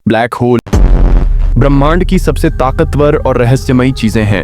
Black hole ब्रह्मांड की सबसे ताकतवर और रहस्यमयी चीजें हैं।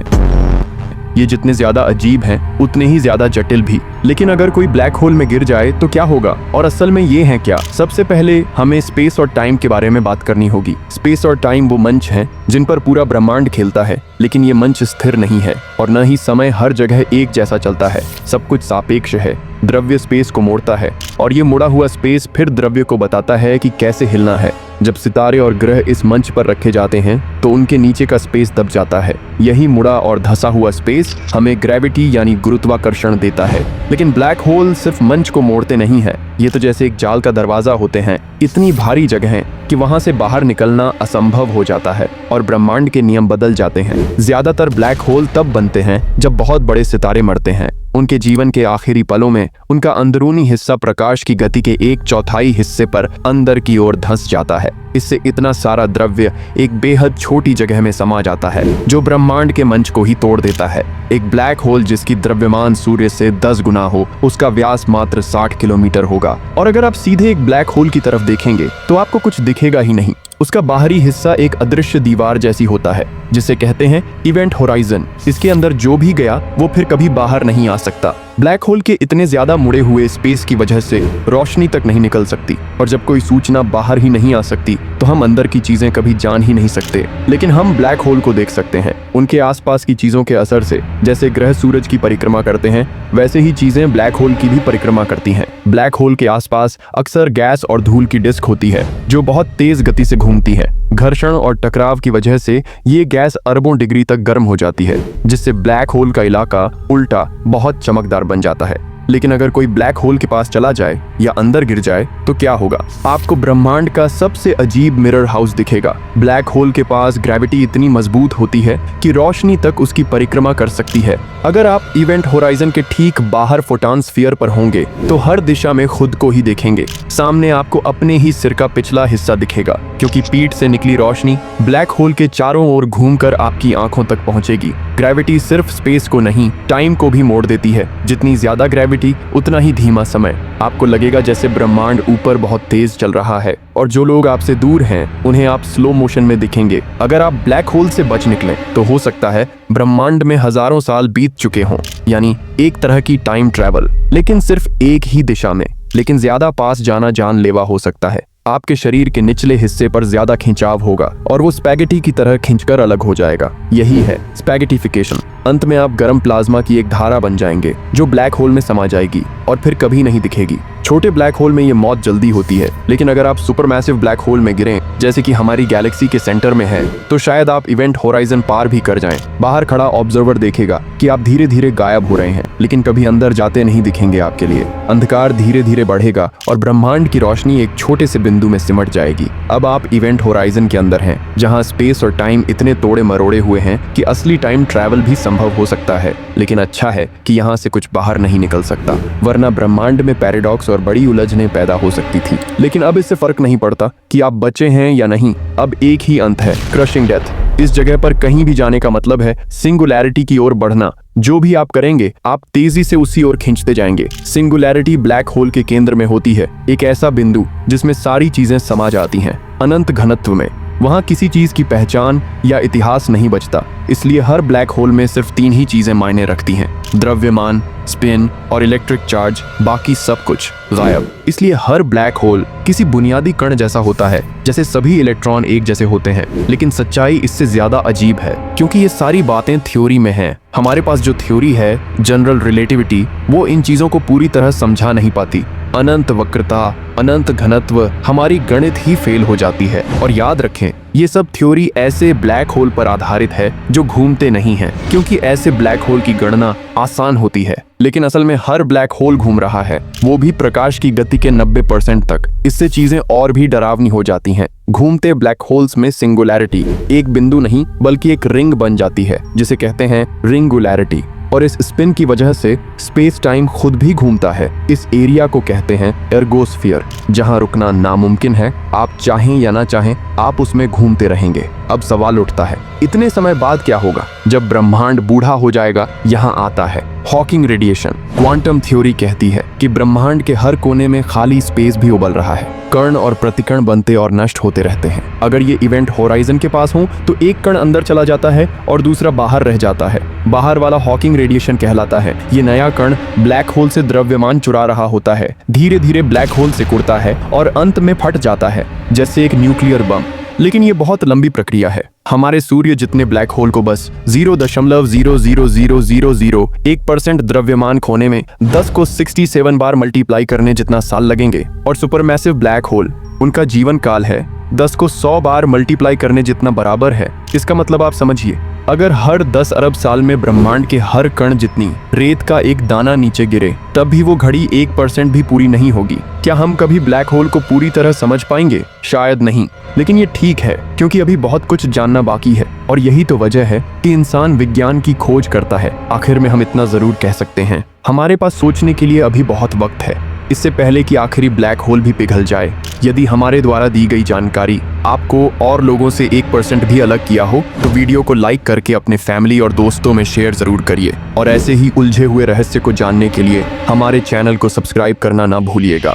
ये जितने ज्यादा अजीब हैं उतने ही ज्यादा जटिल भी। लेकिन अगर कोई ब्लैक होल में गिर जाए तो क्या होगा, और असल में ये है क्या? सबसे पहले हमें स्पेस और टाइम के बारे में बात करनी होगी। स्पेस और टाइम वो मंच हैं जिन पर पूरा ब्रह्मांड खेलता है, लेकिन ये मंच स्थिर नहीं है और न ही समय हर जगह एक जैसा चलता है। सब कुछ सापेक्ष है। द्रव्य स्पेस को मोड़ता है और ये मुड़ा हुआ स्पेस फिर द्रव्य को बताता है कि कैसे हिलना है। जब सितारे और ग्रह इस मंच पर रखे जाते हैं तो उनके नीचे का स्पेस दब जाता है। यही मुड़ा और धंसा हुआ स्पेस हमें ग्रेविटी यानी गुरुत्वाकर्षण देता है। लेकिन ब्लैक होल सिर्फ मंच को मोड़ते नहीं है, ये तो जैसे एक जाल का दरवाजा होते हैं। इतनी भारी जगह है कि वहां से बाहर निकलना असंभव हो जाता है और ब्रह्मांड के नियम बदल जाते हैं। ज्यादातर ब्लैक होल तब बनते हैं जब बहुत बड़े सितारे मरते हैं। उनके जीवन के आखिरी पलों में उनका अंदरूनी हिस्सा प्रकाश की गति के 1/4 हिस्से पर अंदर की ओर धंस जाता है। इससे इतना सारा द्रव्य एक बेहद छोटी जगह में समा जाता है जो ब्रह्मांड के मंच को ही तोड़ देता है। एक ब्लैक होल जिसकी द्रव्यमान सूर्य से 10 गुना हो, उसका व्यास मात्र 60 किलोमीटर होगा। और अगर आप सीधे एक ब्लैक होल की तरफ देखेंगे तो आपको कुछ दिखेगा ही नहीं। उसका बाहरी हिस्सा एक अदृश्य दीवार जैसी होता है जिसे कहते हैं इवेंट होराइजन। इसके अंदर जो भी गया वो फिर कभी बाहर नहीं आ सकता। ब्लैक होल के इतने ज्यादा मुड़े हुए स्पेस की वजह से रोशनी तक नहीं निकल सकती, और जब कोई सूचना बाहर ही नहीं आ सकती तो हम अंदर की चीजें कभी जान ही नहीं सकते। लेकिन हम ब्लैक होल को देख सकते हैं। उनके आसपास की चीजों के असर से जैसे ग्रह सूरज की परिक्रमा करते हैं, वैसे ही चीजें ब्लैक होल की भी परिक्रमा करती हैं। ब्लैक होल के आसपास अक्सर गैस और धूल की डिस्क होती है जो बहुत तेज गति से घूमती है। घर्षण और टकराव की वजह से ये गैस अरबों डिग्री तक गर्म हो जाती है, जिससे ब्लैक होल का इलाका उल्टा बहुत चमकदार बन जाता है। लेकिन अगर कोई ब्लैक होल के पास चला जाए या अंदर गिर जाए तो क्या होगा? आपको ब्रह्मांड का सबसे अजीब मिरर हाउस दिखेगा। ब्लैक होल के पास ग्रेविटी इतनी मजबूत होती है कि रोशनी तक उसकी परिक्रमा कर सकती है। अगर आप इवेंट होराइजन के ठीक बाहर फोटॉन स्फीयर पर होंगे तो हर दिशा में खुद को ही देखेंगे। सामने आपको अपने ही सिर का पिछला हिस्सा दिखेगा, क्योंकि पीठ से निकली रोशनी ब्लैक होल के चारों ओर घूमकर आपकी आंखों तक पहुंचेगी। ग्रेविटी सिर्फ स्पेस को नहीं, टाइम को भी मोड़ देती है। जितनी ज्यादा ग्रेविटी उतना ही धीमा समय। आपको लगेगा जैसे ब्रह्मांड ऊपर बहुत तेज चल रहा है और जो लोग आपसे दूर हैं उन्हें आप स्लो मोशन में दिखेंगे। अगर आप ब्लैक होल से बच निकलें तो हो सकता है ब्रह्मांड में हजारों साल बीत चुके हों, यानी एक तरह की टाइम ट्रैवल, लेकिन सिर्फ एक ही दिशा में। लेकिन ज्यादा पास जाना जानलेवा हो सकता है। आपके शरीर के निचले हिस्से पर ज्यादा खिंचाव होगा और वो स्पैगेटी की तरह खिंचकर अलग हो जाएगा। यही है स्पैगेटिफिकेशन। अंत में आप गर्म प्लाज्मा की एक धारा बन जाएंगे जो ब्लैक होल में समा जाएगी और फिर कभी नहीं दिखेगी। छोटे ब्लैक होल में ये मौत जल्दी होती है, लेकिन अगर आप सुपरमैसिव ब्लैक होल में गिरें जैसे कि हमारी गैलेक्सी के सेंटर में है तो शायद आप इवेंट होराइजन पार भी कर जाएं। बाहर खड़ा ऑब्जर्वर देखेगा कि आप धीरे धीरे गायब हो रहे हैं, लेकिन कभी अंदर जाते नहीं दिखेंगे आपके लिए। अंधकार धीरे धीरे बढ़ेगा और ब्रह्मांड की रोशनी एक छोटे से बिंदु में सिमट जाएगी। अब आप इवेंट होराइजन के अंदर हैं, जहां स्पेस और टाइम इतने तोड़े मरोड़े हुए हैं कि असली टाइम ट्रैवल भी संभव हो सकता है। लेकिन अच्छा है कि यहाँ से कुछ बाहर नहीं निकल सकता, वरना ब्रह्मांड में पैराडॉक्स और बड़ी उलझनें पैदा हो सकती थी। लेकिन अब इससे फर्क नहीं पड़ता कि आप बचे हैं या नहीं। अब एक ही अंत है, क्रशिंग डेथ। इस जगह पर कहीं भी जाने का मतलब है सिंगुलैरिटी की ओर बढ़ना। जो भी आप करेंगे आप तेजी से उसी ओर खींचते जाएंगे। सिंगुलैरिटी ब्लैक होल के केंद्र में होती है, एक ऐसा बिंदु जिसमें सारी चीजें समा जाती हैं। अनंत घनत्व में वहां किसी चीज की पहचान या इतिहास नहीं बचता। इसलिए हर ब्लैक होल में सिर्फ 3 ही चीजें मायने रखती हैं, द्रव्यमान, स्पिन और इलेक्ट्रिक चार्ज। बाकी सब कुछ गायब। इसलिए हर ब्लैक होल किसी बुनियादी कण जैसा होता है, जैसे सभी इलेक्ट्रॉन एक जैसे होते हैं। लेकिन सच्चाई इससे ज्यादा अजीब है, क्योंकि ये सारी बातें थ्योरी में हैं। हमारे पास जो थ्योरी है जनरल रिलेटिविटी, वो इन चीजों को पूरी तरह समझा नहीं पाती। अनंत वक्रता, अनंत घनत्व, हमारी गणित ही फेल हो जाती है। और याद रखें, ये सब थ्योरी ऐसे ब्लैक होल पर आधारित है जो घूमते नहीं हैं, क्योंकि ऐसे ब्लैक होल की गणना आसान होती है। लेकिन असल में हर ब्लैक होल घूम रहा है, वो भी प्रकाश की गति के 90% तक। इससे चीजें और भी डरावनी हो जाती हैं। घूमते ब्लैक होल्स में सिंगुलैरिटी एक बिंदु नहीं बल्कि एक रिंग बन जाती है, जिसे कहते हैं रिंगुलैरिटी। और इस स्पिन की वजह से स्पेस टाइम खुद भी घूमता है। इस एरिया को कहते हैं एर्गोस्फीयर, जहां रुकना नामुमकिन है। आप चाहें या ना चाहें, आप उसमें घूमते रहेंगे। अब सवाल उठता है, इतने समय बाद क्या होगा जब ब्रह्मांड बूढ़ा हो जाएगा? यहाँ आता है हॉकिंग रेडिएशन। क्वांटम थ्योरी कहती है कि ब्रह्मांड के हर कोने में खाली स्पेस भी उबल रहा है। कण और प्रतिकण बनते और नष्ट होते रहते हैं। अगर ये इवेंट होराइजन के पास हो तो एक कण अंदर चला जाता है और दूसरा बाहर रह जाता है। बाहर वाला हॉकिंग रेडिएशन कहलाता है। ये नया कण ब्लैक होल से द्रव्यमान चुरा रहा होता है, धीरे धीरे ब्लैक होल से कुड़ता है और अंत में फट जाता है जैसे एक न्यूक्लियर बम। लेकिन ये बहुत लंबी प्रक्रिया है। हमारे सूर्य जितने ब्लैक होल को बस 0.0000001% द्रव्यमान खोने में 10 को 67 बार मल्टीप्लाई करने जितना साल लगेंगे। और सुपरमैसिव ब्लैक होल, उनका जीवन काल है 10 को 100 बार मल्टीप्लाई करने जितना बराबर है। इसका मतलब आप समझिए, अगर हर 10 अरब साल में ब्रह्मांड के हर कण जितनी रेत का एक दाना नीचे गिरे तब भी वो घड़ी 1% भी पूरी नहीं होगी। क्या हम कभी ब्लैक होल को पूरी तरह समझ पाएंगे? शायद नहीं, लेकिन ये ठीक है क्योंकि अभी बहुत कुछ जानना बाकी है। और यही तो वजह है कि इंसान विज्ञान की खोज करता है। आखिर में हम इतना जरूर कह सकते हैं, हमारे पास सोचने के लिए अभी बहुत वक्त है, इससे पहले कि आखिरी ब्लैक होल भी पिघल जाए। यदि हमारे द्वारा दी गई जानकारी आपको और लोगों से 1% भी अलग किया हो तो वीडियो को लाइक करके अपने फैमिली और दोस्तों में शेयर जरूर करिए। और ऐसे ही उलझे हुए रहस्य को जानने के लिए हमारे चैनल को सब्सक्राइब करना ना भूलिएगा।